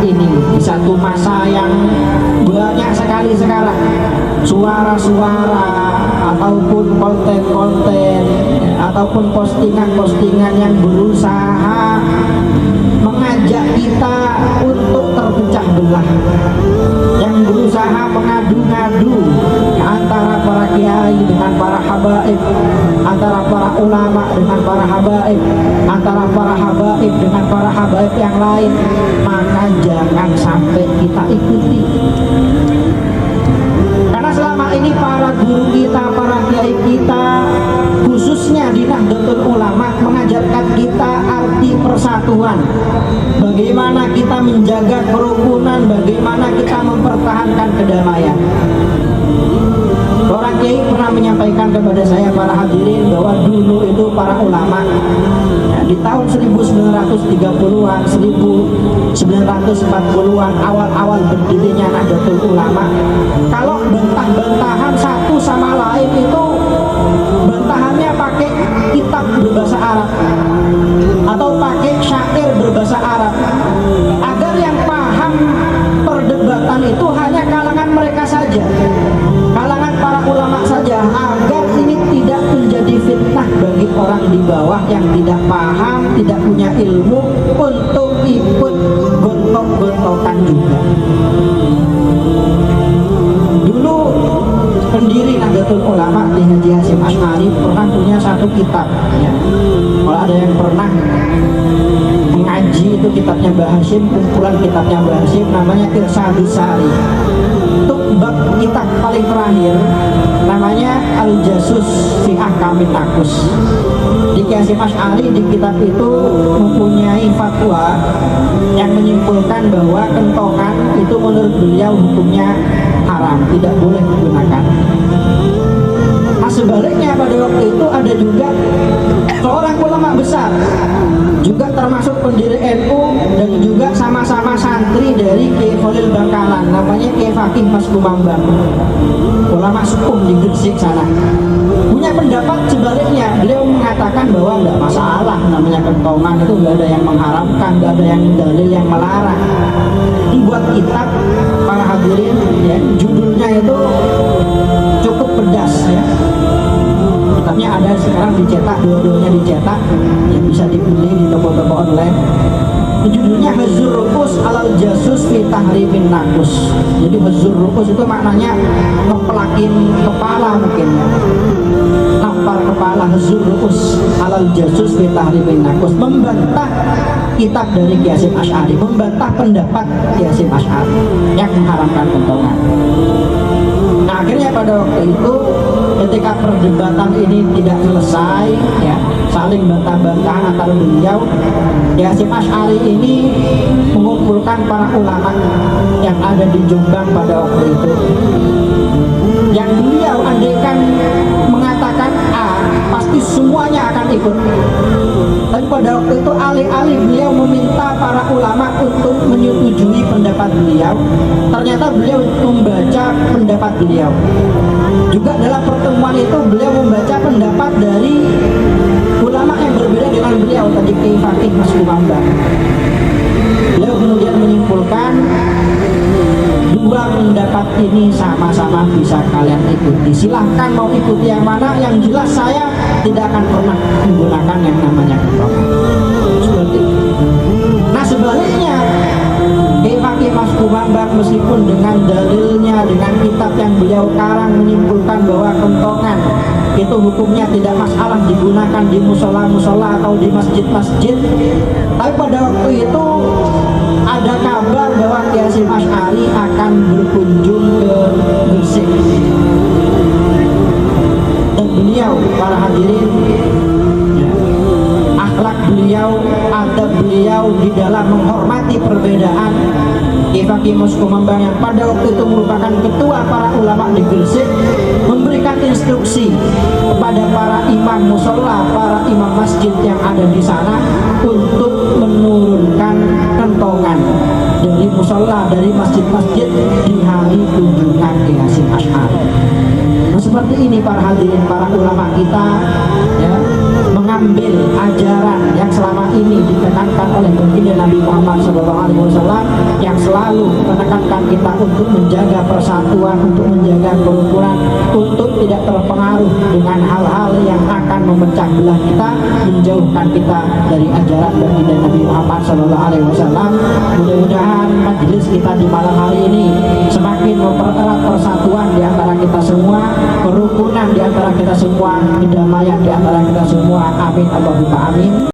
ini di satu masa yang banyak sekali sekarang suara-suara ataupun konten-konten ataupun postingan-postingan yang berusaha mengajak kita untuk terpecah belah, yang berusaha mengadu-ngadu antara para kiai dengan para habaib, antara para ulama dengan para habaib, antara para habaib dengan para habaib yang lain. Maka jangan sampai kita ikuti, karena selama ini para guru kita, para kiai kita, khususnya di Nahdlatul Ulama, mengajarkan kita arti persatuan, bagaimana kita menjaga kerukunan, bagaimana kita mempertahankan kedamaian. Orang kiai pernah menyampaikan kepada saya, para hadirin, bahwa dulu itu para ulama di tahun 1930-an, 1940-an, awal-awal berdirinya Nahdlatul Ulama, kalau bantah-bantahan satu sama lain itu bantahannya pakai kitab berbahasa Arab atau pakai syair berbahasa Arab, agar yang paham perdebatan itu hanya kalangan mereka saja, kalangan para ulama saja, agar ini tidak menjadi fitnah bagi orang di bawah yang tidak paham, tidak punya ilmu untuk ikut gontok-gontokan juga. Dulu pendiri Nahdlatul Ulama di Haji Hasyim Asy'ari pernah punya satu kitab, ya. Kalau ada yang pernah mengaji itu kitabnya Mbah Hasyim, kumpulan kitabnya Mbah Hasyim, namanya Irsyadus Sari. Untuk bab kitab paling terakhir namanya Al-Jasus fi Ahkamin Nakus. Di Hasyim Asy'ari di kitab itu mempunyai fatwa yang menyimpulkan bahwa kentongan itu menurut beliau hukumnya haram, tidak boleh digunakan. Nah, sebaliknya pada waktu itu ada juga seorang ulama besar, juga termasuk pendiri NU dan juga sama-sama santri dari Kiai Khalil Bangkalan, namanya Kiai Fakih Mas Kumambang, ulama sepuh di Gresik sana. Punya pendapat sebaliknya, beliau mengatakan bahwa tidak masalah, namanya kentongan itu nggak ada yang mengharamkan, nggak ada yang dalil yang melarang. Dibuat kitab, para hadirin, ya, judulnya itu cukup pedas, ya. Kitabnya ada sekarang dicetak, dua-duanya dicetak, yang bisa dibeli di toko-toko online. Judulnya Hazzur Rukus Alal Jasus fi Tahrimin Nakus. Jadi Hazzur Rukus itu maknanya ngepelakin kepala mungkin, ya, nampar kepala. Hazzur Rukus Alal Jasus fi Tahrimin Nakus, membantah kitab dari Kiai Hasyim Asy'ari, membantah pendapat Kiai Hasyim Asy'ari yang mengharamkan kentongan. Nah, akhirnya pada waktu itu ketika perdebatan ini tidak selesai, ya, saling bantah-bantahan antara beliau, Kiai Hasyim Asy'ari ini mengumpulkan para ulama yang ada di Jombang pada waktu itu, yang beliau andaikan mengatakan A, pasti semuanya akan ikut. Tapi pada waktu itu alih-alih beliau meminta para ulama untuk menyetujui pendapat beliau, ternyata beliau membaca pendapat beliau. Juga dalam pertemuan itu beliau membaca pendapat dari ulama yang berbeda dengan beliau, tadi Kiai Fakih Mas Kumambang. Beliau kemudian menyimpulkan dua pendapat ini sama-sama bisa kalian ikuti, silahkan mau ikuti yang mana, yang jelas saya tidak akan pernah menggunakan yang namanya kentongan. Seperti itu. Nah, sebaliknya Kiai Fakih Mas Kumambang meskipun dengan dalilnya, dengan kitab yang beliau karang menyimpulkan bahwa kentongan itu hukumnya tidak masalah digunakan di musola-musola atau di masjid-masjid, tapi pada waktu itu ada kabar bahwa Kiai Hasyim Asy'ari akan berkunjung ke Gresik, dan beliau, para hadirin, ya, akhlak beliau, adab beliau di dalam menghormati perbedaan. Kiai Fakih Mas Kumambang yang pada waktu itu merupakan ketua para ulama di Gresik memberikan instruksi kepada para imam musola, para imam masjid yang ada di sana untuk menurunkan kentongan dari musola, dari masjid-masjid di hari kunjungan Kiai Hasyim Asy'ari. Nah, seperti ini para hadirin, para ulama kita, ya, mengambil ajaran yang selama ini ditekankan oleh baginda Nabi Muhammad SAW, yang selalu menekankan kita untuk menjaga persatuan, untuk menjaga kerukunan, untuk tidak terpengaruh dengan hal-hal yang akan memecah belah kita, menjauhkan kita dari ajaran baginda Nabi Muhammad SAW. Mudah-mudahan majelis kita di malam hari ini semakin mempererat persatuan di antara kita semua, kerukunan di antara kita semua, kedamaian di antara kita semua. Amin Allahumma amin.